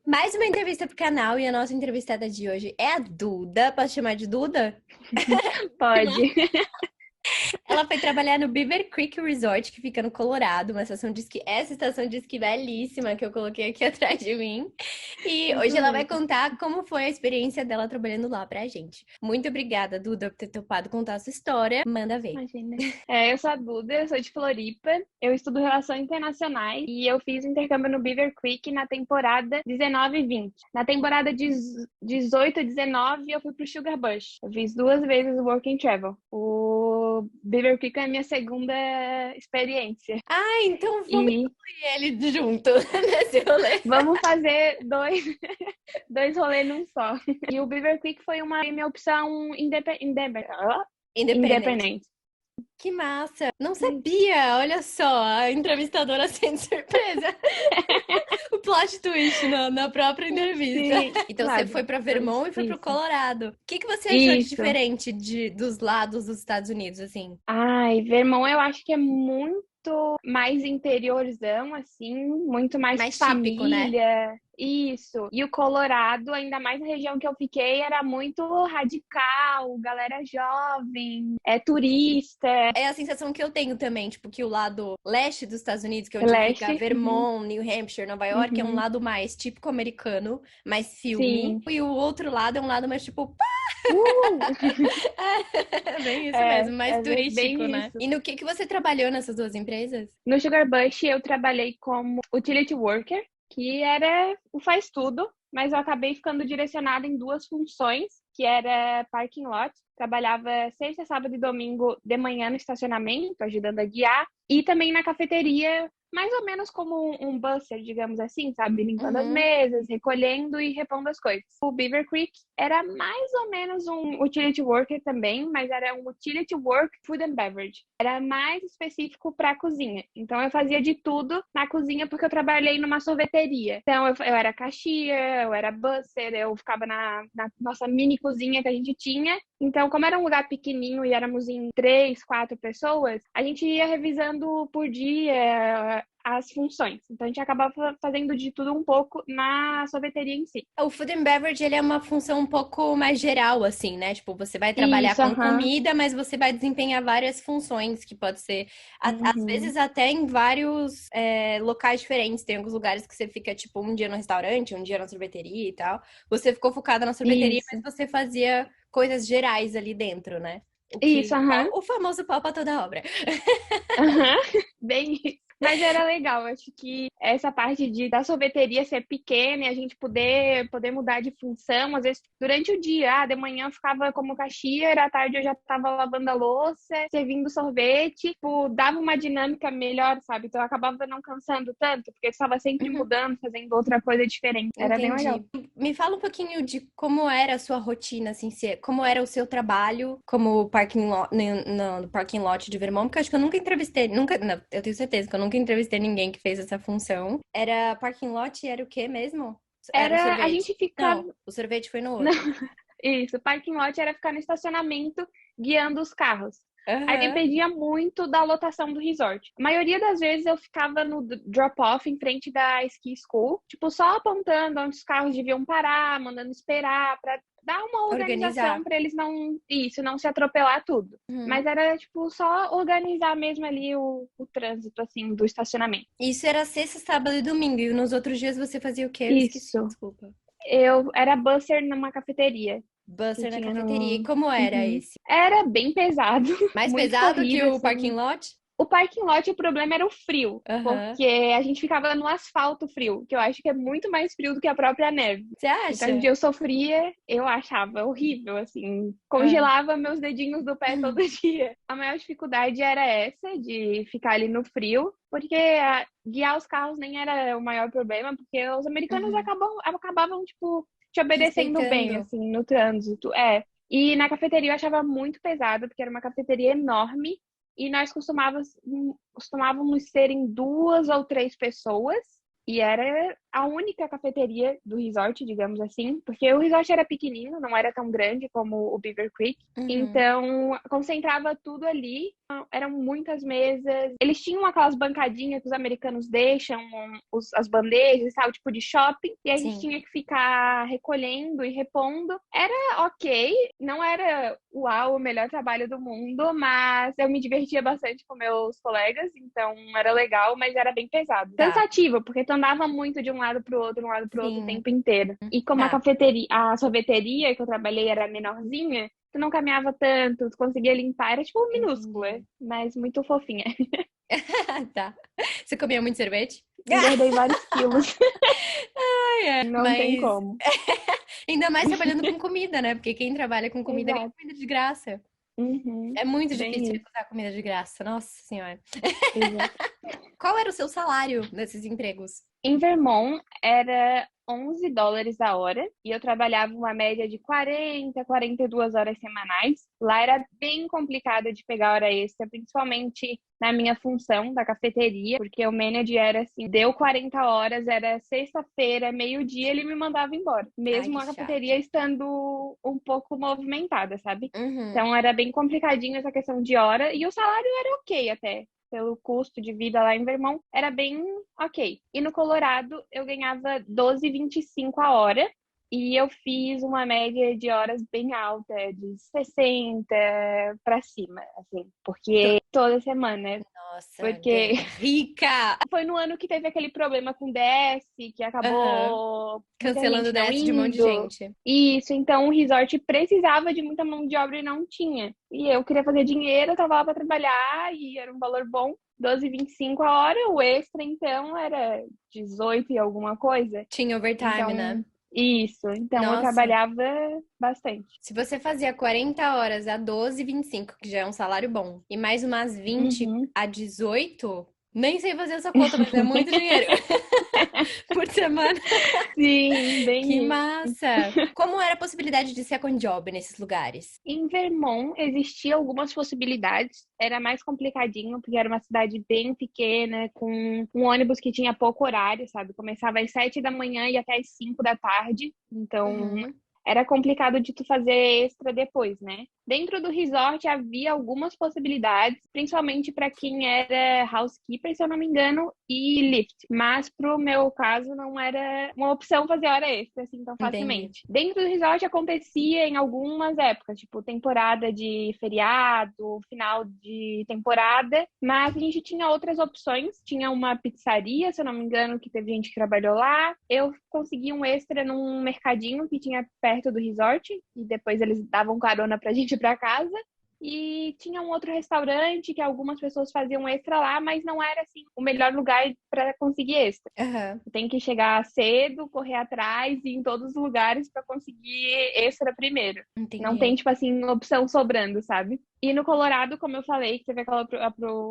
Mais uma entrevista pro canal e a nossa entrevistada de hoje é a Duda. Posso chamar de Duda? Pode. Ela foi trabalhar no Beaver Creek Resort, que fica no Colorado, uma estação de esqui. Essa estação de esqui belíssima que eu coloquei aqui atrás de mim. E Muito hoje ela vai lindo. contar como foi a experiência dela trabalhando lá pra gente. Muito obrigada, Duda, por ter topado contar a sua história. Manda ver. Imagina. Eu sou a Duda, eu sou de Floripa. Eu estudo Relações Internacionais e eu fiz intercâmbio no Beaver Creek na temporada 19 e 20. Na temporada 18 e 19, eu fui pro Sugar Bush. Eu fiz 2 vezes o Work and Travel. O Beaver Creek é a minha segunda experiência. Ah, então vamos E incluir ele junto nesse rolê. vamos fazer dois rolês num só. E o Beaver Creek foi uma minha opção Independente. independente. Que massa! Não sabia! Olha só, a entrevistadora sendo surpresa. O plot twist na própria entrevista. Sim, Então você claro. foi para Vermont e foi pro Isso. Colorado. O que você achou de Isso. diferente dos lados dos Estados Unidos, assim? Ai, Vermont eu acho que é muito mais interiorzão, assim, muito mais Mais típico, né? família. Isso. E o Colorado, ainda mais na região que eu fiquei, era muito radical, galera jovem, turista, É a sensação que eu tenho também, tipo, que o lado leste dos Estados Unidos, que é onde fica leste. Uhum, Vermont, New Hampshire, Nova York, é um uhum. lado mais típico americano, mais filme. Sim. E o outro lado é um lado mais tipo, Uh! é bem isso É, mesmo, mais turístico, bem né? isso. E no que você trabalhou nessas duas empresas? No Sugar Bush eu trabalhei como utility worker, que era o faz tudo, mas eu acabei ficando direcionada em 2 funções, que era parking lot. Trabalhava sexta, sábado e domingo de manhã no estacionamento, ajudando a guiar, e também na cafeteria, mais ou menos como um busser, digamos assim, sabe? Limpando as Uhum. mesas, recolhendo e repondo as coisas. O Beaver Creek era mais ou menos um utility worker também, mas era um utility work food and beverage. Era mais específico para a cozinha. Então eu fazia de tudo na cozinha porque eu trabalhei numa sorveteria. Então eu era cashier, eu era busser, eu ficava na nossa mini cozinha que a gente tinha. Então, como era um lugar pequenininho e éramos em 3, 4 pessoas, a gente ia revisando por dia as funções. Então, a gente acabava fazendo de tudo um pouco na sorveteria em si. O food and beverage, ele é uma função um pouco mais geral, assim, né? Tipo, você vai trabalhar Isso, com aham. comida, mas você vai desempenhar várias funções, que pode ser, às Uhum. vezes, até em vários locais diferentes. Tem alguns lugares que você fica, tipo, um dia no restaurante, um dia na sorveteria e tal. Você ficou focada na sorveteria, Isso. mas você fazia coisas gerais ali dentro, né? Isso, aham. O famoso pau pra toda obra. Aham, bem isso. Mas era legal, acho que essa parte da sorveteria ser pequena e a gente poder mudar de função, às vezes durante o dia, de manhã eu ficava como cashier, à tarde eu já estava lavando a louça, servindo sorvete, tipo, dava uma dinâmica melhor, sabe? Então eu acabava não cansando tanto, porque eu estava sempre Uhum. mudando, fazendo outra coisa diferente. Era bem legal. Entendi. Me fala um pouquinho de como era a sua rotina, assim, como era o seu trabalho como parking lot, no parking lot de Vermont, porque eu acho que eu nunca entrevistei, nunca, não, eu tenho certeza que eu nunca entrevistei ninguém que fez essa função. Era parking lot e era o quê mesmo? Era o A sorvete. gente ficava. Não, o sorvete foi no Não, outro. isso, parking lot era ficar no estacionamento guiando os carros. Aí Aham. dependia muito da lotação do resort. A maioria das vezes eu ficava no drop-off em frente da ski school, tipo, só apontando onde os carros deviam parar, mandando esperar, para dar uma organização Organizar. para eles não se atropelar tudo. Uhum. Mas era, tipo, só organizar mesmo ali o trânsito, assim, do estacionamento. Isso era sexta, sábado e domingo. E nos outros dias você fazia o quê? Eu esqueci, Isso. desculpa. Eu era busser numa cafeteria que Buster na tinha cafeteria. E no. como era Uhum. esse? Era bem pesado, Mais muito pesado que corrido, o parking assim. lot? O parking lot, o problema era o frio, Aham. porque a gente ficava no asfalto frio, que eu acho que é muito mais frio do que a própria neve. Você Então, um acha? dia eu sofria, eu achava horrível, assim, Ah. congelava meus dedinhos do pé todo dia. A maior dificuldade era essa, de ficar ali no frio, porque guiar os carros nem era o maior problema, porque os americanos Uhum. acabavam, tipo, te obedecendo bem, Respeitando. assim, no trânsito. E na cafeteria eu achava muito pesado, porque era uma cafeteria enorme, e nós costumávamos ser em 2 ou 3 pessoas, e era a única cafeteria do resort, digamos assim, porque o resort era pequenino, não era tão grande como o Beaver Creek. Então, concentrava tudo ali. Eram muitas mesas. Eles tinham aquelas bancadinhas que os americanos deixam, as bandejas, sabe? Tipo de shopping. E a gente tinha que ficar recolhendo e repondo. Era ok. Não era, uau, o melhor trabalho do mundo, mas eu me divertia bastante com meus colegas. Então, era legal, mas era bem pesado. Cansativo, porque tu andava muito de um lado pro outro, o tempo inteiro. E como a sorveteria que eu trabalhei era menorzinha, tu não caminhava tanto, tu conseguia limpar, era tipo minúscula, mas muito fofinha. Tá. Você comia muito sorvete? Engordei vários quilos. Não mas... tem como. Ainda mais trabalhando com comida, né? Porque quem trabalha com comida ganha Exato. comida de graça. Uhum. É muito Bem difícil isso. recusar comida de graça. Nossa Senhora. Exato. Qual era o seu salário nesses empregos? Em Vermont era $11 a hora e eu trabalhava uma média de 42 horas semanais. Lá era bem complicado de pegar hora extra, principalmente na minha função da cafeteria, porque o manager era assim, deu 40 horas, era sexta-feira, meio-dia, ele me mandava embora, mesmo Ai, a que cafeteria chato. estando um pouco movimentada, sabe? Então era bem complicadinho essa questão de hora e o salário era ok até. Pelo custo de vida lá em Vermont, era bem ok. E no Colorado, eu ganhava 12,25 a hora. E eu fiz uma média de horas bem alta, de 60 para cima, assim. Porque toda semana. Nossa, Porque rica! foi no ano que teve aquele problema com o DS, que acabou muita Cancelando gente o não DS de um monte de indo. gente. Isso, então o resort precisava de muita mão de obra e não tinha. E eu queria fazer dinheiro, eu tava lá para trabalhar e era um valor bom. 12,25 a hora, o extra então era 18 e alguma coisa. Tinha overtime, né? Então, isso. Então eu Nossa, trabalhava bastante. se você fazia 40 horas a 12,25, que já é um salário bom, e mais umas 20 Uhum. a 18, nem sei fazer essa conta, mas é muito dinheiro por semana. Sim, Que bem isso. massa! Como era a possibilidade de second job nesses lugares? Em Vermont existia algumas possibilidades. Era mais complicadinho, porque era uma cidade bem pequena, com um ônibus que tinha pouco horário, sabe? Começava às 7 da manhã e até às 5 da tarde. Então, era complicado de tu fazer extra depois, né? Dentro do resort havia algumas possibilidades, principalmente para quem era housekeeper, se eu não me engano, e lift. Mas pro meu caso não era uma opção fazer hora extra assim tão Entendi. facilmente. Dentro do resort acontecia em algumas épocas, tipo temporada de feriado, final de temporada, mas a gente tinha outras opções. Tinha uma pizzaria, se eu não me engano, que teve gente que trabalhou lá. Eu consegui um extra num mercadinho que tinha perto do resort e depois eles davam carona pra gente ir pra casa. E tinha um outro restaurante que algumas pessoas faziam extra lá, mas não era assim o melhor lugar para conseguir extra. Tem que chegar cedo, correr atrás e ir em todos os lugares para conseguir extra primeiro. Entendi. Não tem, tipo assim, opção sobrando, sabe? E no Colorado, como eu falei, que teve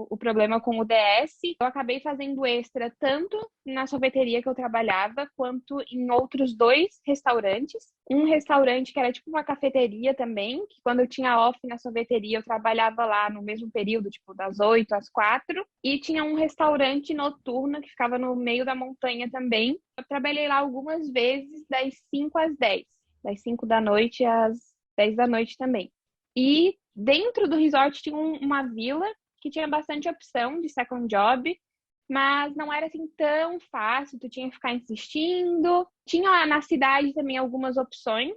o problema com o DS, eu acabei fazendo extra tanto na sorveteria que eu trabalhava, quanto em outros 2 restaurantes. Um restaurante que era tipo uma cafeteria também, que quando eu tinha off na sorveteria, eu trabalhava lá no mesmo período, tipo das 8 às 4. E tinha um restaurante noturno que ficava no meio da montanha também. Eu trabalhei lá algumas vezes, das 5 às 10. Das 5 da noite às 10 da noite também. E dentro do resort tinha uma vila que tinha bastante opção de second job, mas não era assim tão fácil, tu tinha que ficar insistindo. Tinha lá na cidade também algumas opções.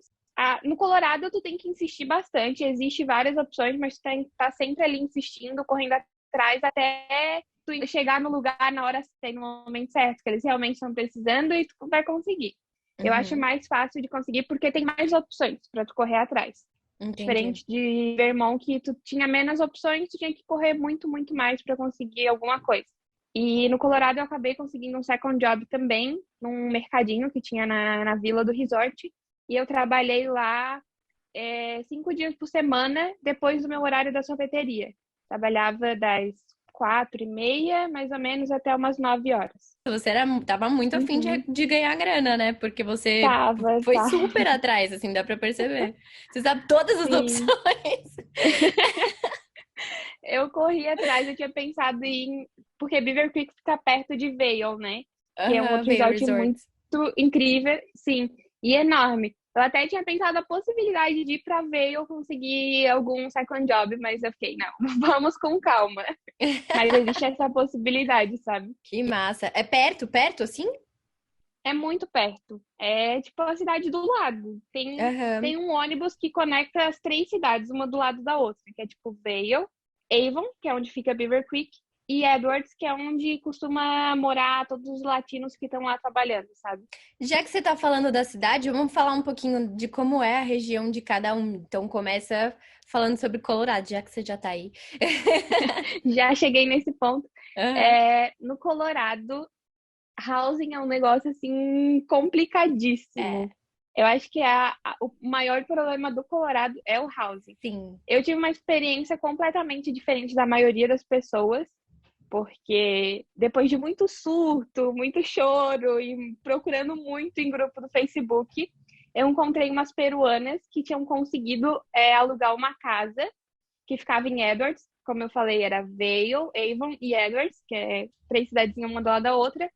No Colorado tu tem que insistir bastante, existe várias opções, mas tu tem que estar sempre ali insistindo, correndo atrás até tu chegar no lugar na hora certa, no momento certo, que eles realmente estão precisando e tu vai conseguir. Eu acho mais fácil de conseguir porque tem mais opções para tu correr atrás. Entendi. Diferente de Vermont, que tu tinha menos opções, tu tinha que correr muito, muito mais para conseguir alguma coisa. E no Colorado eu acabei conseguindo um second job também, num mercadinho que tinha na vila do resort. E eu trabalhei lá 5 dias por semana, depois do meu horário da sorveteria. Trabalhava das 4:30, mais ou menos, até umas 9 horas. Você tava muito afim de ganhar grana, né? Porque você Tava. foi super atrás, assim, dá pra perceber. Você sabe todas as Sim. opções. Eu corri atrás, eu tinha pensado em... Porque Beaver Creek fica perto de Vail, né? Que é um outro Vail resort Resort. incrível, sim, e enorme. Eu até tinha pensado a possibilidade de ir pra ver eu conseguir algum second job, mas eu fiquei, não, vamos com calma. Mas existe essa possibilidade, sabe? Que massa. É perto, perto, assim? É muito perto. É tipo a cidade do lado. Tem Aham. um ônibus que conecta as três cidades, uma do lado da outra, que é tipo Vail, Avon, que é onde fica Beaver Creek, e Edwards, que é onde costuma morar todos os latinos que estão lá trabalhando, sabe? Já que você tá falando da cidade, vamos falar um pouquinho de como é a região de cada um. Então, começa falando sobre Colorado, já que você já tá aí. Já cheguei nesse ponto. Aham. No Colorado, housing é um negócio assim É, complicadíssimo. Eu acho que o maior problema do Colorado é o housing. sim. Eu tive uma experiência completamente diferente da maioria das pessoas, porque depois de muito surto, muito choro e procurando muito em grupo do Facebook, eu encontrei umas peruanas que tinham conseguido alugar uma casa que ficava em Edwards. Como eu falei, era Vail, Avon e Edwards, que é três cidadezinhas uma do lado da outra.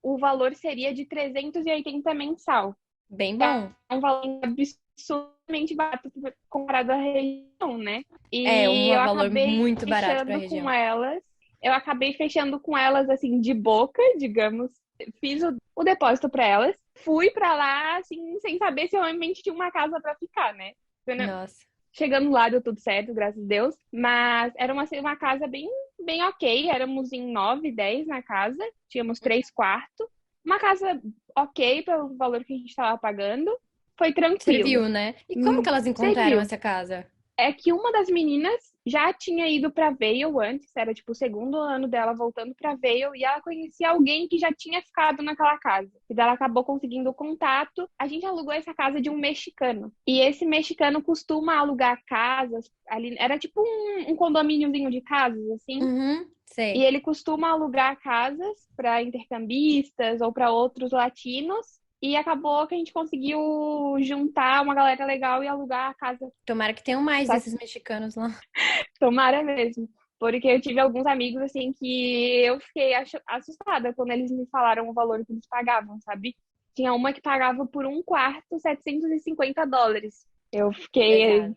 O valor seria de 380 mensal. Bem É bom. um valor absurdamente barato comparado à região, né? É E um eu valor acabei muito barato pra fechando com região. elas. Eu acabei fechando com elas, assim, de boca, digamos. Fiz o depósito para elas. Fui para lá, assim, sem saber se eu realmente tinha uma casa para ficar, né? Nossa. Chegando lá, deu tudo certo, graças a Deus. Mas era uma casa bem ok. Éramos em 9, 10 na casa. Tínhamos 3 quartos. Uma casa ok pelo valor que a gente estava pagando. Foi tranquilo. Serviu, né? E como que elas encontraram Serviu. essa casa? É que uma das meninas já tinha ido para Vail antes, era tipo o segundo ano dela voltando para Vail, e ela conhecia alguém que já tinha ficado naquela casa. E daí ela acabou conseguindo o contato. A gente alugou essa casa de um mexicano. E esse mexicano costuma alugar casas ali, era tipo um condomíniozinho de casas assim. Uhum, E sei. ele costuma alugar casas para intercambistas ou para outros latinos. E acabou que a gente conseguiu juntar uma galera legal e alugar a casa. Tomara que tenham mais Só desses mexicanos lá. Tomara mesmo. Porque eu tive alguns amigos, assim, que eu fiquei assustada quando eles me falaram o valor que eles pagavam, sabe? Tinha uma que pagava por um quarto US$ 750. Eu fiquei. Pesado.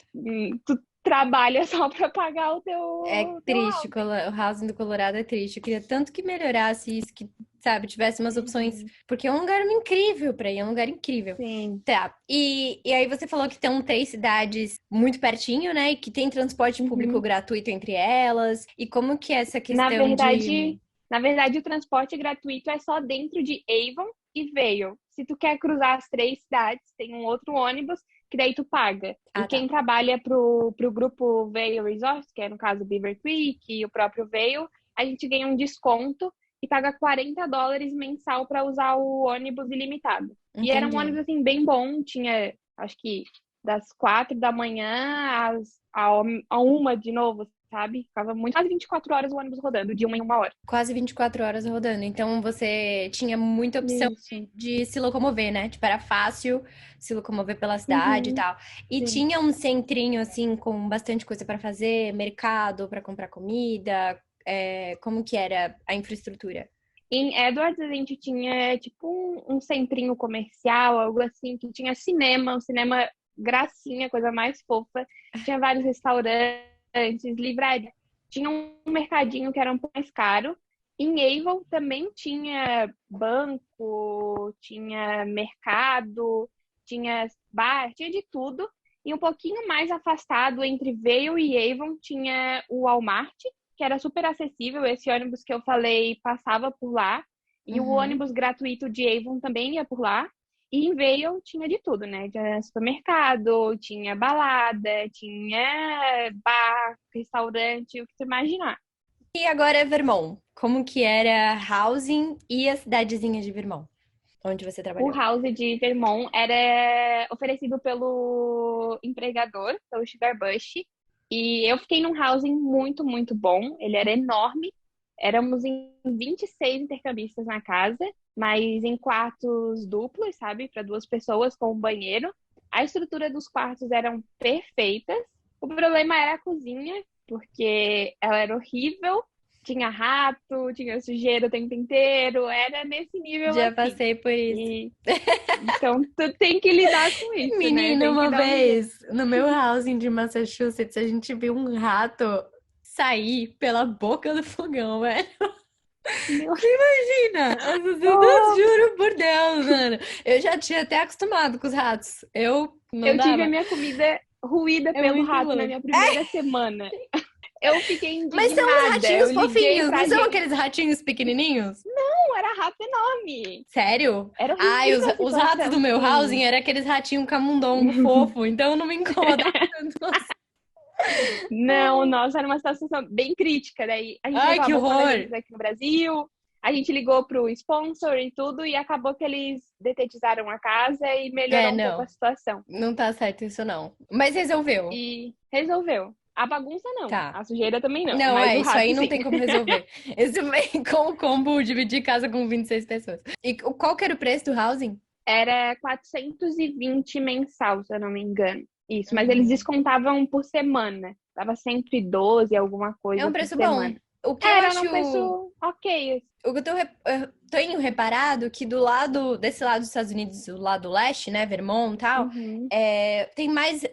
Tu trabalha só pra pagar o É teu triste, housing. o housing do Colorado é triste. Eu queria tanto que melhorasse isso, que, sabe, tivesse umas opções. Uhum. Porque é um lugar incrível pra ir, é um lugar incrível. Sim. Tá. E aí você falou que tem três cidades muito pertinho, né? E que tem transporte público Uhum. gratuito entre elas. E como que é essa Na questão de. verdade, na verdade, o transporte gratuito é só dentro de Avon e Vail. Se tu quer cruzar as três cidades, tem um outro ônibus que daí tu paga. E Ah, tá. quem trabalha pro grupo Vail Resorts, que é no caso Beaver Creek e o próprio Vail, a gente ganha um desconto e paga US$ 40 mensal para usar o ônibus ilimitado. E era um Entendi. ônibus assim bem bom, tinha acho que das 4 da manhã a 1 de novo, sabe? Ficava muito, quase 24 horas o ônibus rodando, de uma em uma hora. Quase 24 horas rodando. Então você tinha muita opção Isso. de se locomover, né? Tipo, era fácil se locomover pela cidade e Uhum, tal. E sim. tinha um centrinho, assim, com bastante coisa pra fazer, mercado pra comprar comida. Como que era a infraestrutura? Em Edwards a gente tinha tipo um centrinho comercial, algo assim, que tinha cinema, um cinema gracinha, coisa mais fofa. Tinha vários restaurantes, livraria. Tinha um mercadinho que era um pouco mais caro. Em Avon também tinha banco, tinha mercado, tinha bar, tinha de tudo. E um pouquinho mais afastado, entre Vail e Avon, tinha o Walmart, que era super acessível. Esse ônibus que eu falei passava por lá. E o Uhum. ônibus gratuito de Avon também ia por lá. E em Vail tinha de tudo, né? Tinha supermercado, tinha balada, tinha bar, restaurante, o que você imaginar. E agora, Vermont. Como que era housing e a cidadezinha de Vermont, onde você O trabalhou? house de Vermont era oferecido pelo empregador, pelo Sugar Bush. E eu fiquei num housing muito, muito bom. Ele era enorme. Éramos em 26 intercambistas na casa, mas em quartos duplos, sabe? Para duas pessoas com um banheiro. A estrutura dos quartos eram perfeitas. O problema era a cozinha, porque ela era horrível. Tinha rato, tinha sujeira o tempo inteiro, era nesse nível Já assim. passei por isso. E então tu tem que lidar com isso, né? Menina, Tem que uma dar um jeito. vez, no meu housing de Massachusetts, a gente viu um rato sair pela boca do fogão, velho. Meu, Imagina! oh, Juro por Deus, mano. Eu já tinha até acostumado com os ratos. Eu não eu tive a dava. minha comida ruída É pelo muito rato na louco. minha primeira semana. Eu fiquei Mas são uns indignada. Eu ratinhos liguei fofinhos, não pra são gente. aqueles ratinhos pequenininhos? Não, era rato enorme. Sério? Era Ai, horrível a os ratos situação, do meu housing sim. eram aqueles ratinhos camundongo fofo, então não me incomodava tanto. Não, nossa, era uma situação bem crítica. Daí a gente Ai, que reclamou quando a gente horror! veio aqui no Brasil. A gente ligou pro sponsor e tudo, e acabou que eles detetizaram a casa e É, melhorou um pouco a não. situação. Não tá certo isso, não. Mas resolveu. E resolveu. A bagunça não, Tá. a sujeira também não, Não, mas o isso rato aí não sim. tem como resolver. Isso vem com o combo dividir casa com 26 pessoas. E qual que era o preço do housing? Era 420 mensal, se eu não me engano. Isso, mas eles Uhum. descontavam por semana. Tava sempre 12, alguma É um coisa por preço bom. semana. O que eu Era acho. num preço ok. O que eu tenho reparado que do lado, desse lado dos Estados Unidos, do lado leste, né, Vermont e tal, Uhum. tem mais,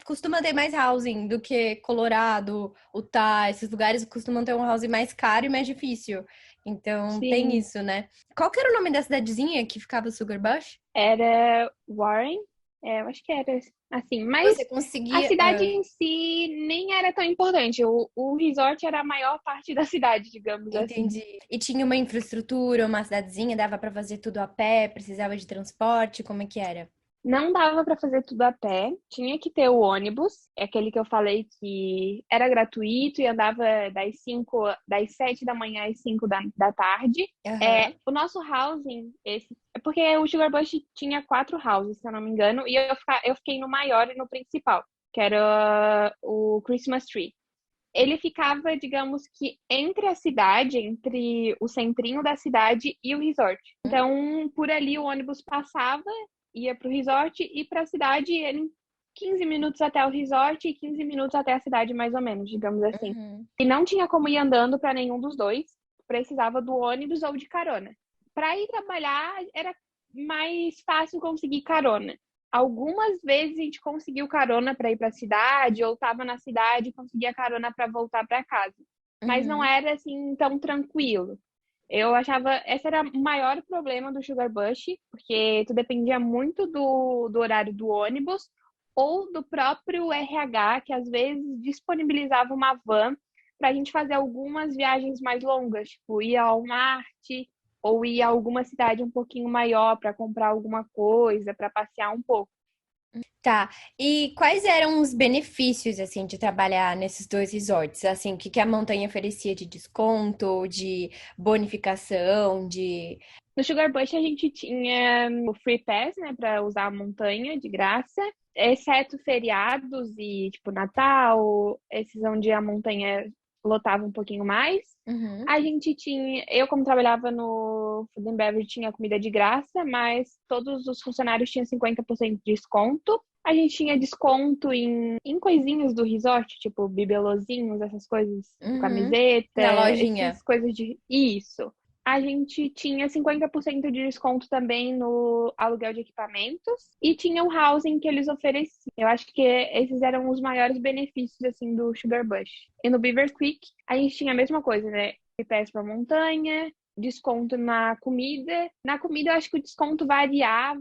costuma ter mais housing do que Colorado, Utah, esses lugares costumam ter um housing mais caro e mais difícil. Então, tem Sim, isso, né? Qual que era o nome da cidadezinha que ficava Sugar Bush? era Warren. É, eu acho que era assim, mas Você a conseguia. cidade em si nem era tão importante. O resort era a maior parte da cidade, digamos assim. Entendi. E tinha uma infraestrutura, uma cidadezinha, dava pra fazer tudo a pé, precisava de transporte, como é que era? Não dava para fazer tudo a pé, tinha que ter o ônibus, é aquele que eu falei que era gratuito e andava das 7 da manhã às 5 da tarde. É, Aham. o nosso housing, é porque o Sugar Bush tinha 4 houses, se eu não me engano, e eu fiquei no maior e no principal, que era o Christmas Tree. Ele ficava, digamos que entre a cidade, entre o centrinho da cidade e o resort. Então, por ali o ônibus passava, ia para o resort e para a cidade em 15 minutos até o resort e 15 minutos até a cidade, mais ou menos, digamos assim. Uhum. E não tinha como ir andando para nenhum dos dois, precisava do ônibus ou de carona. Para ir trabalhar era mais fácil conseguir carona. Algumas vezes a gente conseguiu carona para ir para a cidade, ou estava na cidade e conseguia carona para voltar para casa. Mas não Uhum. era assim tão tranquilo. Eu achava, esse era o maior problema do Sugar Bush, porque tu dependia muito do horário do ônibus ou do próprio RH, que às vezes disponibilizava uma van para a gente fazer algumas viagens mais longas, tipo ir ao Marte ou ir a alguma cidade um pouquinho maior para comprar alguma coisa, para passear um pouco. Tá. E quais eram os benefícios, assim, de trabalhar nesses dois resorts? Assim, o que que a montanha oferecia de desconto, de bonificação, de... No Sugar Bush a gente tinha o Free Pass, né, para usar a montanha de graça, exceto feriados e tipo Natal, esses onde a montanha lotava um pouquinho mais. Uhum. A gente tinha, eu como trabalhava no Food and Beverage tinha comida de graça, mas todos os funcionários tinham 50% de desconto. A gente tinha desconto em coisinhas do resort, tipo bibelozinhos, essas coisas, tipo Uhum. camiseta, Na lojinha. essas coisas de isso. A gente tinha 50% de desconto também no aluguel de equipamentos e tinha o housing que eles ofereciam. Eu acho que esses eram os maiores benefícios assim do Sugar Bush. E no Beaver Creek, a gente tinha a mesma coisa, né? Pés para montanha, desconto na comida. Na comida, eu acho que o desconto variava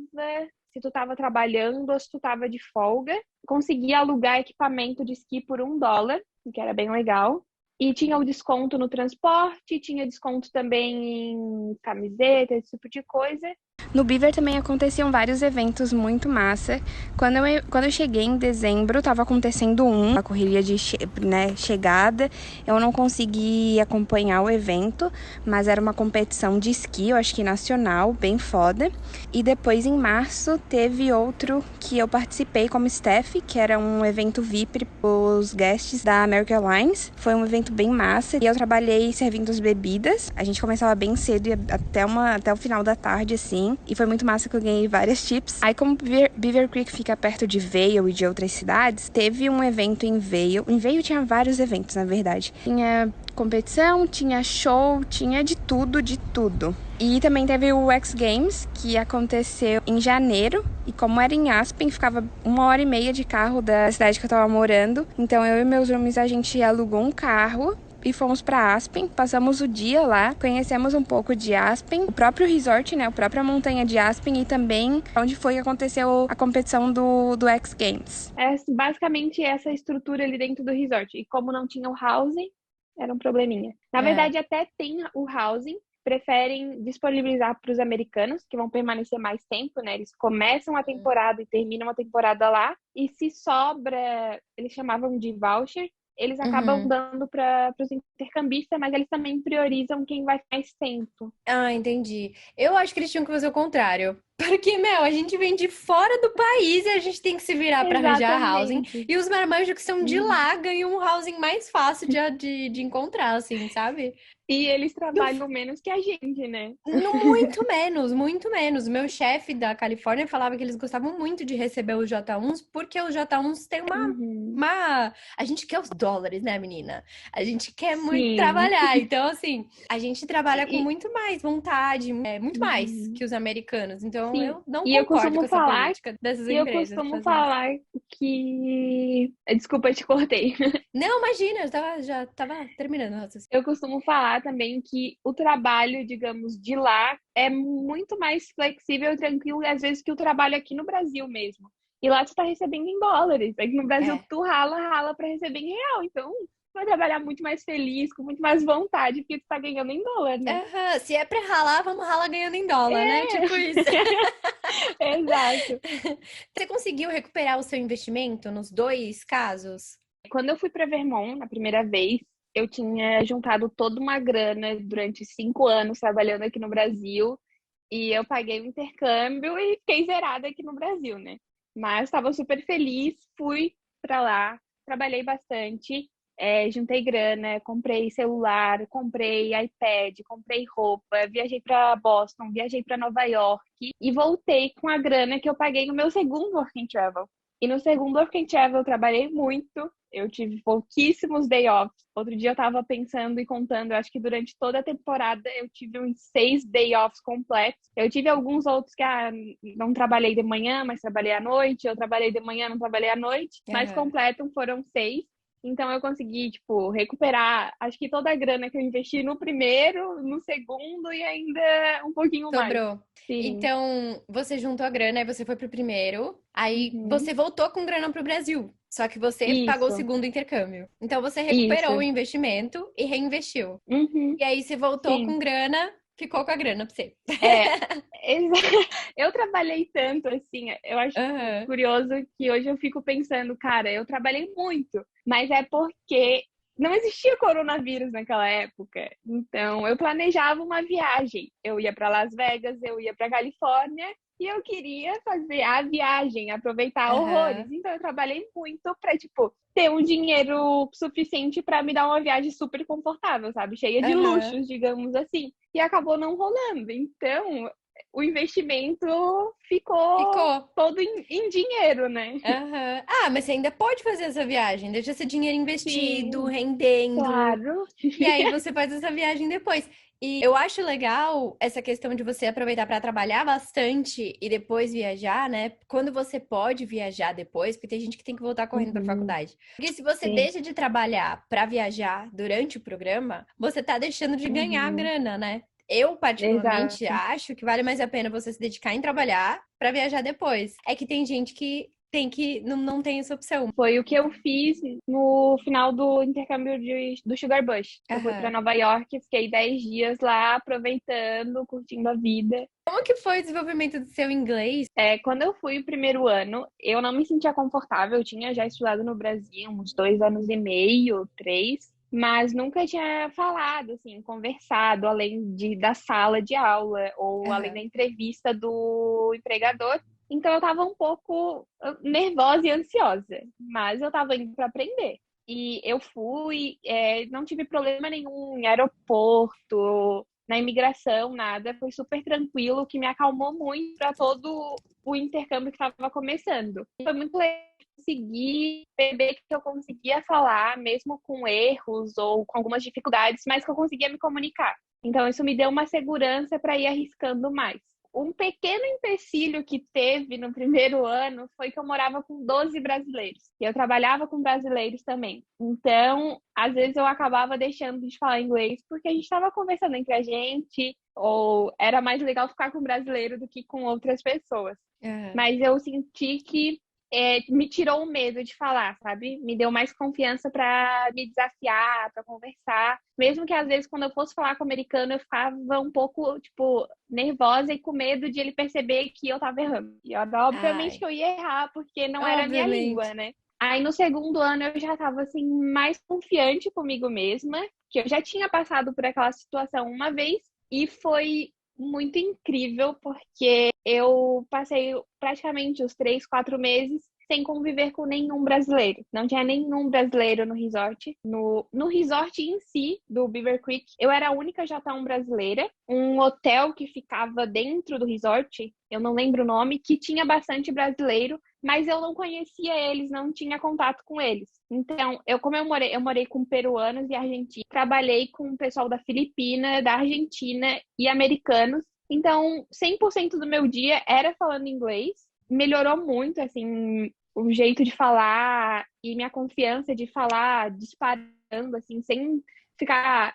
se tu estava trabalhando ou se tu estava de folga. Conseguia alugar equipamento de esqui por $1, que era bem legal. E tinha o desconto no transporte, tinha desconto também em camiseta, esse tipo de coisa. No Beaver também aconteciam vários eventos muito massa. Quando eu cheguei em dezembro, estava acontecendo a correria de chegada. Eu não consegui acompanhar o evento, mas era uma competição de esqui, eu acho que nacional, bem foda. E depois, em março, teve outro que eu participei como staff, que era um evento VIP para os guests da American Airlines. Foi um evento bem massa e eu trabalhei servindo as bebidas. A gente começava bem cedo e até o final da tarde, assim. E foi muito massa que eu ganhei várias tips. Aí, como Beaver Creek fica perto de Vail e de outras cidades, teve um evento em Vail. Em Vail tinha vários eventos, na verdade. Tinha competição, tinha show, tinha de tudo, de tudo. E também teve o X Games, que aconteceu em janeiro. E como era em Aspen, ficava 1h30 de carro da cidade que eu tava morando. Então eu e meus roomies, a gente alugou um carro e fomos para Aspen, passamos o dia lá, conhecemos um pouco de Aspen, o próprio resort, né, a própria montanha de Aspen e também onde foi que aconteceu a competição do X Games. É basicamente essa estrutura ali dentro do resort. E como não tinha o housing, era um probleminha. Na verdade, até tem o housing, preferem disponibilizar para os americanos, que vão permanecer mais tempo, né? Eles começam a temporada e terminam a temporada lá, e se sobra, eles chamavam de voucher, eles acabam dando para os intercambistas, mas eles também priorizam quem vai mais tempo. Ah, entendi. Eu acho que eles tinham que fazer o contrário. Porque, a gente vem de fora do país e a gente tem que se virar para arranjar housing. E os marmanjos que são de lá ganham um housing mais fácil de encontrar, assim, sabe? E eles trabalham menos que a gente, né? Muito menos, muito menos. O meu chefe da Califórnia falava que eles gostavam muito de receber os J1s, porque os J1s têm uma... A gente quer os dólares, né, menina? A gente quer muito trabalhar. Então, assim, a gente trabalha com muito mais vontade, muito mais que os americanos. Então, eu não concordo com essa política dessas empresas. E eu costumo falar que... Desculpa, eu te cortei. Não, imagina, eu já tava terminando o raciocínio. Eu costumo falar também que o trabalho, digamos, de lá é muito mais flexível e tranquilo, às vezes, que o trabalho aqui no Brasil mesmo. E lá tu tá recebendo em dólares. Aqui no Brasil tu rala pra receber em real. Então, tu vai trabalhar muito mais feliz, com muito mais vontade, porque tu tá ganhando em dólar, né? Se é pra ralar, vamos ralar ganhando em dólar, né? Tipo isso. Exato. Você conseguiu recuperar o seu investimento nos dois casos? Quando eu fui pra Vermont, na primeira vez, eu tinha juntado toda uma grana durante 5 anos trabalhando aqui no Brasil. E eu paguei o intercâmbio e fiquei zerada aqui no Brasil, né? Mas estava super feliz, fui pra lá, trabalhei bastante, juntei grana, comprei celular, comprei iPad, comprei roupa, viajei para Boston, viajei para Nova York e voltei com a grana que eu paguei no meu segundo Work and Travel. E no segundo Work and Travel eu trabalhei muito, eu tive pouquíssimos day offs. Outro dia eu tava pensando e contando, eu acho que durante toda a temporada eu tive uns 6 day offs completos. Eu tive alguns outros que não trabalhei de manhã, mas trabalhei à noite. Eu trabalhei de manhã, não trabalhei à noite. Mas completo foram 6. Então eu consegui, recuperar, acho que toda a grana que eu investi no primeiro, no segundo e ainda um pouquinho mais. Sobrou. Então, você juntou a grana, aí você foi pro primeiro, aí você voltou com grana pro Brasil. Só que você pagou o segundo intercâmbio. Então, você recuperou o investimento e reinvestiu. E aí, você voltou com grana, ficou com a grana pra você. Eu trabalhei tanto, assim, eu acho curioso que hoje eu fico pensando, cara, eu trabalhei muito, mas é porque não existia coronavírus naquela época. Então, eu planejava uma viagem. Eu ia para Las Vegas, eu ia para Califórnia e eu queria fazer a viagem, aproveitar horrores. Então, eu trabalhei muito para, ter um dinheiro suficiente para me dar uma viagem super confortável, sabe? Cheia de luxos, digamos assim. E acabou não rolando. Então, o investimento ficou todo em dinheiro, né? Mas você ainda pode fazer essa viagem. Deixa esse dinheiro investido, rendendo. Claro. E aí você faz essa viagem depois. E eu acho legal essa questão de você aproveitar para trabalhar bastante e depois viajar, né? Quando você pode viajar depois, porque tem gente que tem que voltar correndo para faculdade. Porque se você deixa de trabalhar para viajar durante o programa, você tá deixando de ganhar grana, né? Eu, particularmente, acho que vale mais a pena você se dedicar em trabalhar para viajar depois. É que tem gente que não tem essa opção. Foi o que eu fiz no final do intercâmbio do Sugar Bush. Eu fui para Nova York, fiquei 10 dias lá, aproveitando, curtindo a vida. Como que foi o desenvolvimento do seu inglês? Quando eu fui o primeiro ano, eu não me sentia confortável. Eu tinha já estudado no Brasil uns 2 anos e meio, 3. Mas nunca tinha falado, assim, conversado, além da sala de aula ou além da entrevista do empregador. Então, eu estava um pouco nervosa e ansiosa, mas eu estava indo para aprender. E eu fui, não tive problema nenhum em aeroporto, na imigração, nada. Foi super tranquilo, o que me acalmou muito para todo o intercâmbio que estava começando. Foi muito legal conseguir perceber que eu conseguia falar, mesmo com erros ou com algumas dificuldades, mas que eu conseguia me comunicar. Então, isso me deu uma segurança para ir arriscando mais. Um pequeno empecilho que teve no primeiro ano foi que eu morava com 12 brasileiros. E eu trabalhava com brasileiros também. Então, às vezes eu acabava deixando de falar inglês porque a gente estava conversando entre a gente, ou era mais legal ficar com brasileiro do que com outras pessoas. Mas eu senti que me tirou o medo de falar, sabe? Me deu mais confiança para me desafiar, para conversar. Mesmo que às vezes quando eu fosse falar com o americano, eu ficava um pouco, tipo, nervosa e com medo de ele perceber que eu tava errando. E obviamente que eu ia errar, porque não era a minha língua, né? Aí no segundo ano eu já tava assim mais confiante comigo mesma, que eu já tinha passado por aquela situação uma vez e foi muito incrível, porque eu passei praticamente os 3, 4 meses sem conviver com nenhum brasileiro. Não tinha nenhum brasileiro no resort. No resort em si, do Beaver Creek, eu era a única J1 brasileira. Um hotel que ficava dentro do resort, eu não lembro o nome, que tinha bastante brasileiro, mas eu não conhecia eles, não tinha contato com eles. Então, como eu morei com peruanos e argentinos, trabalhei com o pessoal da Filipina, da Argentina e americanos. Então, 100% do meu dia era falando inglês. Melhorou muito, assim, o jeito de falar e minha confiança de falar disparando, assim, sem ficar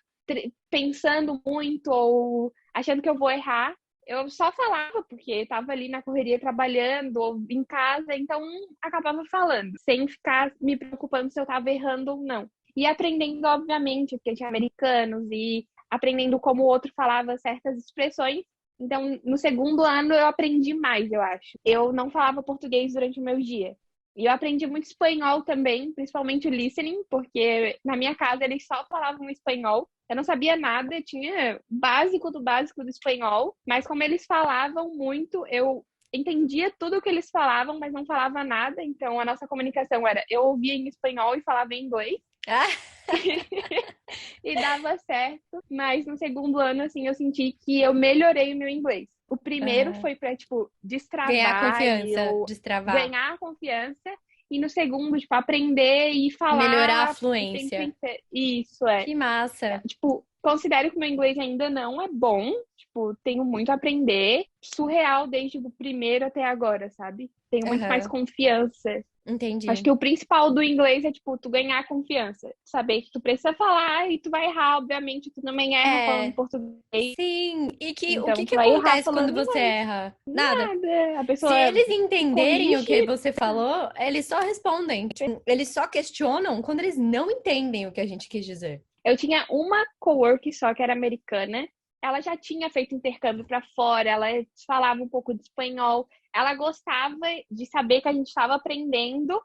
pensando muito ou achando que eu vou errar. Eu só falava, porque estava ali na correria trabalhando ou em casa, então acabava falando, sem ficar me preocupando se eu estava errando ou não. E aprendendo, obviamente, porque tinha americanos e aprendendo como o outro falava certas expressões. Então, no segundo ano, eu aprendi mais, eu acho. Eu não falava português durante o meu dia. E eu aprendi muito espanhol também, principalmente o listening, porque na minha casa eles só falavam espanhol. Eu não sabia nada, tinha básico do espanhol, mas como eles falavam muito, eu entendia tudo o que eles falavam, mas não falava nada. Então, a nossa comunicação era, eu ouvia em espanhol e falava em inglês. E dava certo, mas no segundo ano, assim, eu senti que eu melhorei o meu inglês. O primeiro foi pra, tipo, destravar. Ganhar confiança. E no segundo, tipo, aprender e falar. Melhorar a fluência. Isso, é. Que massa. Tipo, considero que o meu inglês ainda não é bom. Tipo, tenho muito a aprender. Surreal desde o primeiro até agora, sabe? Tenho muito mais confiança. Entendi. Acho que o principal do inglês é, tipo, tu ganhar confiança. Saber que tu precisa falar e tu vai errar, obviamente. Tu também erra falando português. Sim. E que então, o que acontece quando você inglês. erra? Nada. A pessoa Se eles entenderem corrige. o que você falou, eles só respondem. Tipo, eles só questionam quando eles não entendem o que a gente quis dizer. Eu tinha uma coworker só que era americana. Ela já tinha feito intercâmbio para fora, ela falava um pouco de espanhol. Ela gostava de saber que a gente estava aprendendo.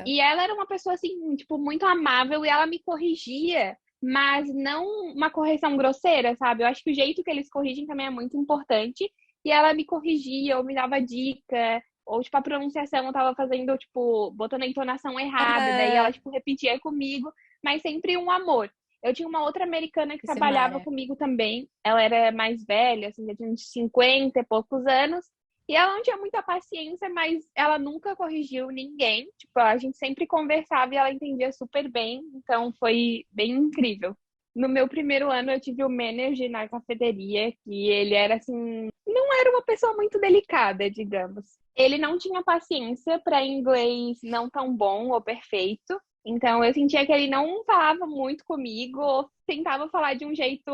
E ela era uma pessoa, assim, tipo, muito amável e ela me corrigia, mas não uma correção grosseira, sabe? Eu acho que o jeito que eles corrigem também é muito importante. E ela me corrigia ou me dava dica, ou, tipo, a pronunciação eu tava fazendo, tipo, botando a entonação errada. Daí ela, tipo, repetia comigo, mas sempre um amor. Eu tinha uma outra americana que trabalhava comigo também. Ela era mais velha, assim, já tinha uns 50 e poucos anos. E ela não tinha muita paciência, mas ela nunca corrigiu ninguém. Tipo, a gente sempre conversava e ela entendia super bem. Então, foi bem incrível. No meu primeiro ano, eu tive o manager na cafeteria, que ele era, assim... Não era uma pessoa muito delicada, digamos. Ele não tinha paciência para inglês não tão bom ou perfeito. Então, eu sentia que ele não falava muito comigo, ou tentava falar de um jeito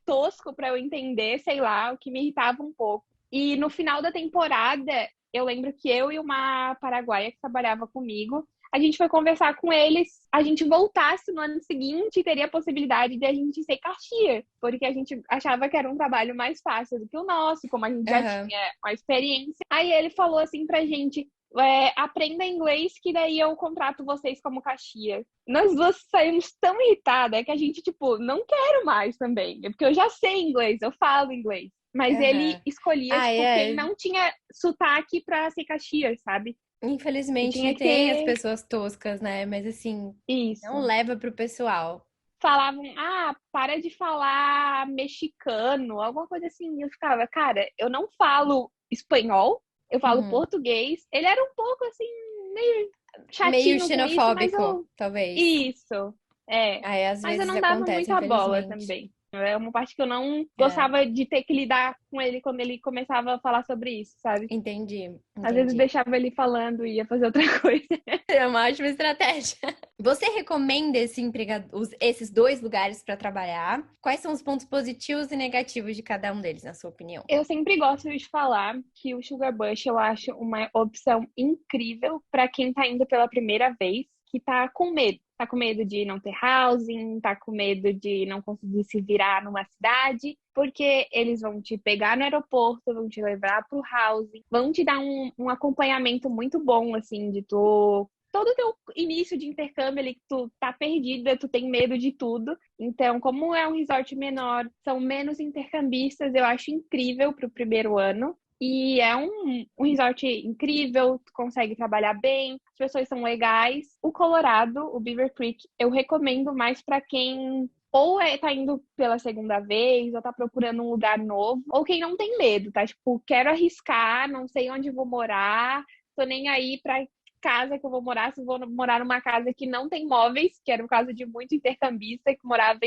tosco para eu entender, sei lá, o que me irritava um pouco. E no final da temporada, eu lembro que eu e uma paraguaia que trabalhava comigo, a gente foi conversar com eles, a gente voltasse no ano seguinte, teria a possibilidade de a gente ser cashier, porque a gente achava que era um trabalho mais fácil do que o nosso, como a gente já tinha uma experiência. Aí ele falou assim pra gente... aprenda inglês que daí eu contrato vocês como cashier. Nós duas saímos tão irritadas que a gente, tipo, não quero mais também. É porque eu já sei inglês, eu falo inglês. Mas ele escolhia, quem não tinha sotaque pra ser cashier, sabe? Infelizmente tem as pessoas toscas, né? Mas assim, não leva pro pessoal. falavam, para de falar mexicano, alguma coisa assim. Eu ficava, cara, eu não falo espanhol, eu falo português. Ele era um pouco assim, meio Meio chatinho com isso, mas xenofóbico, talvez. Isso, Aí, às mas eu vezes, não dava acontece, muita bola infelizmente. também. É uma parte que eu não É, gostava de ter que lidar com ele quando ele começava a falar sobre isso, sabe? entendi, Às vezes entendi. deixava ele falando e ia fazer outra coisa. É uma ótima estratégia. Você recomenda esses dois lugares para trabalhar? Quais são os pontos positivos e negativos de cada um deles, na sua opinião? Eu sempre gosto de falar que o Sugar Bush eu acho uma opção incrível para quem tá indo pela primeira vez, que tá com medo. Tá com medo de não ter housing, tá com medo de não conseguir se virar numa cidade, porque eles vão te pegar no aeroporto, vão te levar pro housing, vão te dar um acompanhamento muito bom, assim, de tu todo o teu início de intercâmbio ali, que tu tá perdida, tu tem medo de tudo. Então, como é um resort menor, são menos intercambistas, eu acho incrível pro primeiro ano. E é um resort incrível, tu consegue trabalhar bem, as pessoas são legais. O Colorado, o Beaver Creek, eu recomendo mais para quem ou tá indo pela segunda vez, ou tá procurando um lugar novo, ou quem não tem medo, tá? Tipo, quero arriscar, não sei onde vou morar, tô nem aí pra casa que eu vou morar, se vou morar numa casa que não tem móveis, que era o caso de muito intercambista que morava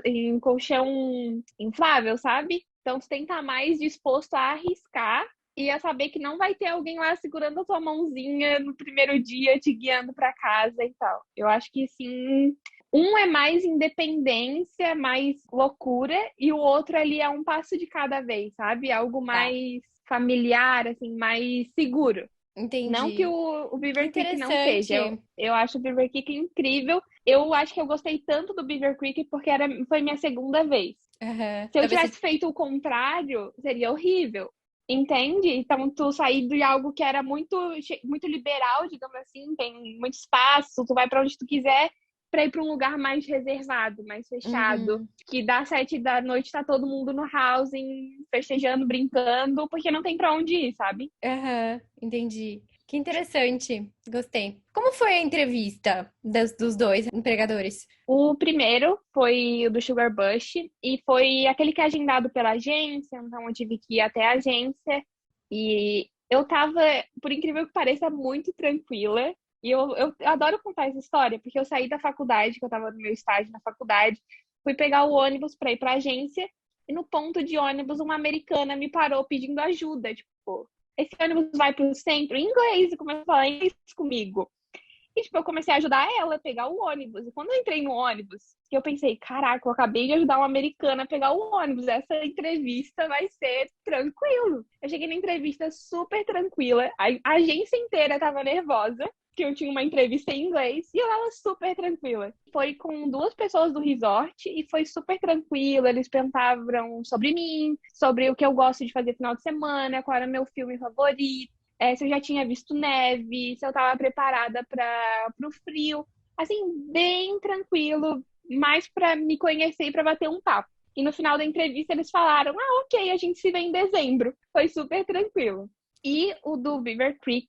em colchão inflável, sabe? Então, você tem que estar mais disposto a arriscar e a saber que não vai ter alguém lá segurando a tua mãozinha no primeiro dia, te guiando para casa e tal. Eu acho que, sim, um é mais independência, mais loucura, e o outro ali é um passo de cada vez, sabe? Algo Tá, mais familiar, assim, mais seguro. Não que entendi. o Que Beaver Creek não seja. Eu, interessante. eu acho o Beaver Creek incrível. Eu acho que eu gostei tanto do Beaver Creek porque foi minha segunda vez. Aham. Se eu Talvez tivesse você... feito o contrário, seria horrível. Entende? Então, tu sair de algo que era muito liberal, digamos assim, tem muito espaço, tu vai para onde tu quiser, para ir para um lugar mais reservado, mais fechado, Uhum. que das 7 da noite tá todo mundo no housing, festejando, brincando, porque não tem para onde ir, sabe? Aham, entendi. Que interessante. Gostei. Como foi a entrevista dos dois empregadores? O primeiro foi o do Sugar Bush e foi aquele que é agendado pela agência, então eu tive que ir até a agência e eu tava, por incrível que pareça, muito tranquila. E eu adoro contar essa história, porque eu saí da faculdade, que eu tava no meu estágio na faculdade, fui pegar o ônibus pra ir pra agência e no ponto de ônibus uma americana me parou pedindo ajuda, tipo, esse ônibus vai pro centro em inglês e começou a falar inglês comigo. E, tipo, eu comecei a ajudar ela a pegar o ônibus. E quando eu entrei no ônibus, eu pensei, caraca, eu acabei de ajudar uma americana a pegar o ônibus. Essa entrevista vai ser tranquilo. Eu cheguei na entrevista super tranquila. A agência inteira tava nervosa, que eu tinha uma entrevista em inglês. E eu tava super tranquila. Foi com duas pessoas do resort e foi super tranquilo. Eles perguntavam sobre mim, sobre o que eu gosto de fazer final de semana, qual era meu filme favorito, se eu já tinha visto neve, se eu estava preparada para o frio. Assim, bem tranquilo, mais para me conhecer e para bater um papo. E no final da entrevista eles falaram: ok, a gente se vê em dezembro. Foi super tranquilo. E o do Beaver Creek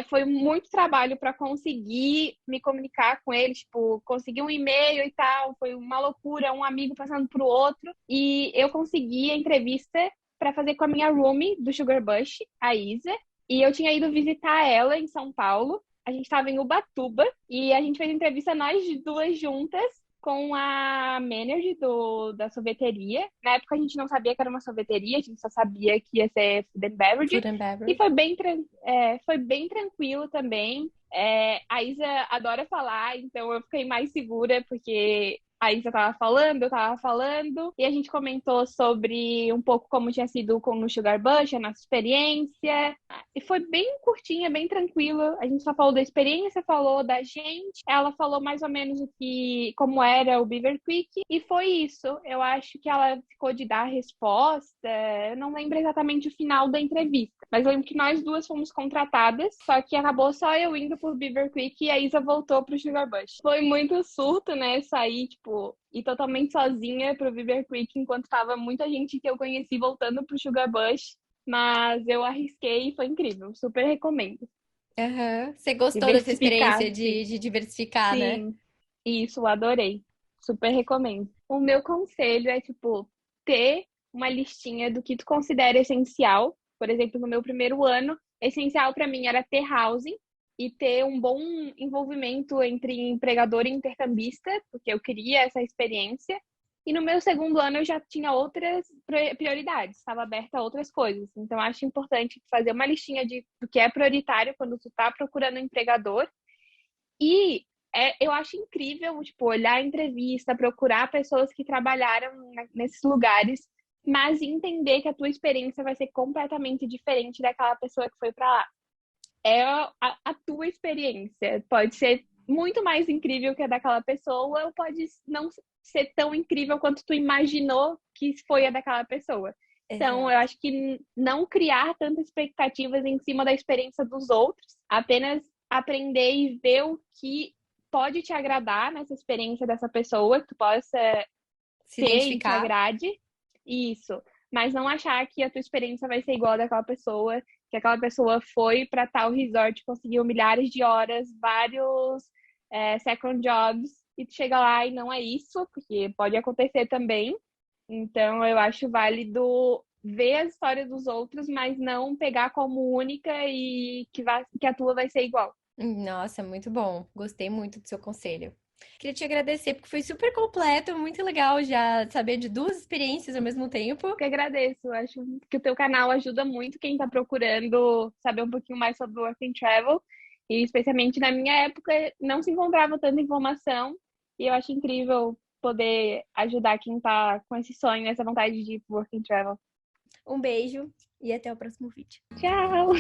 foi muito trabalho para conseguir me comunicar com eles, tipo, conseguir um e-mail e tal. Foi uma loucura, um amigo passando pro outro. E eu consegui a entrevista para fazer com a minha roomie do Sugar Bush, a Isa. E eu tinha ido visitar ela em São Paulo. A gente estava em Ubatuba e a gente fez entrevista nós duas juntas com a manager da sorveteria. Na época a gente não sabia que era uma sorveteria, a gente só sabia que ia ser food and beverage. Food and E beverage. foi bem tranquilo também. A Isa adora falar, então eu fiquei mais segura, porque a Isa tava falando, eu tava falando, e a gente comentou sobre um pouco como tinha sido no Sugar Bush, a nossa experiência. E foi bem curtinha, bem tranquilo. A gente só falou da experiência, falou da gente. Ela falou mais ou menos como era o Beaver Creek, e foi isso. Eu acho que ela ficou de dar a resposta. Eu não lembro exatamente o final da entrevista, mas eu lembro que nós duas fomos contratadas, só que acabou só eu indo pro Beaver Creek e a Isa voltou pro Sugar Bush. Foi muito surto, né? Sair, tipo, e totalmente sozinha pro Beaver Creek, enquanto tava muita gente que eu conheci voltando pro Sugar Bush. Mas eu arrisquei e foi incrível. Super recomendo. Aham. Você gostou dessa Diversificar, experiência sim. de diversificar, né? Sim, isso, adorei. Super recomendo. O meu conselho é, tipo, ter uma listinha do que tu considera essencial. Por exemplo, no meu primeiro ano, essencial para mim era ter housing e ter um bom envolvimento entre empregador e intercambista, porque eu queria essa experiência. E no meu segundo ano eu já tinha outras prioridades, estava aberta a outras coisas. Então, acho importante fazer uma listinha do que é prioritário quando tu está procurando um empregador. E eu acho incrível, tipo, olhar a entrevista, procurar pessoas que trabalharam nesses lugares, mas entender que a tua experiência vai ser completamente diferente daquela pessoa que foi para lá. É a tua experiência. Pode ser muito mais incrível que a daquela pessoa, ou pode não ser tão incrível quanto tu imaginou que foi a daquela pessoa. Então, eu acho que não criar tantas expectativas em cima da experiência dos outros, apenas aprender e ver o que pode te agradar nessa experiência dessa pessoa, que tu possa Se ter e te identificar. agrade. Isso. Mas não achar que a tua experiência vai ser igual a daquela pessoa, que aquela pessoa foi para tal resort, conseguiu milhares de horas, vários second jobs, e tu chega lá e não é isso, porque pode acontecer também. Então, eu acho válido ver a história dos outros, mas não pegar como única e que a tua vai ser igual. Nossa, muito bom. Gostei muito do seu conselho. Queria te agradecer porque foi super completo, muito legal já saber de duas experiências ao mesmo tempo. Eu que agradeço. Eu acho que o teu canal ajuda muito quem está procurando saber um pouquinho mais sobre o Work and Travel. E especialmente na minha época, não se encontrava tanta informação. E eu acho incrível poder ajudar quem está com esse sonho, essa vontade de ir pro Work and Travel. Um beijo e até o próximo vídeo. Tchau!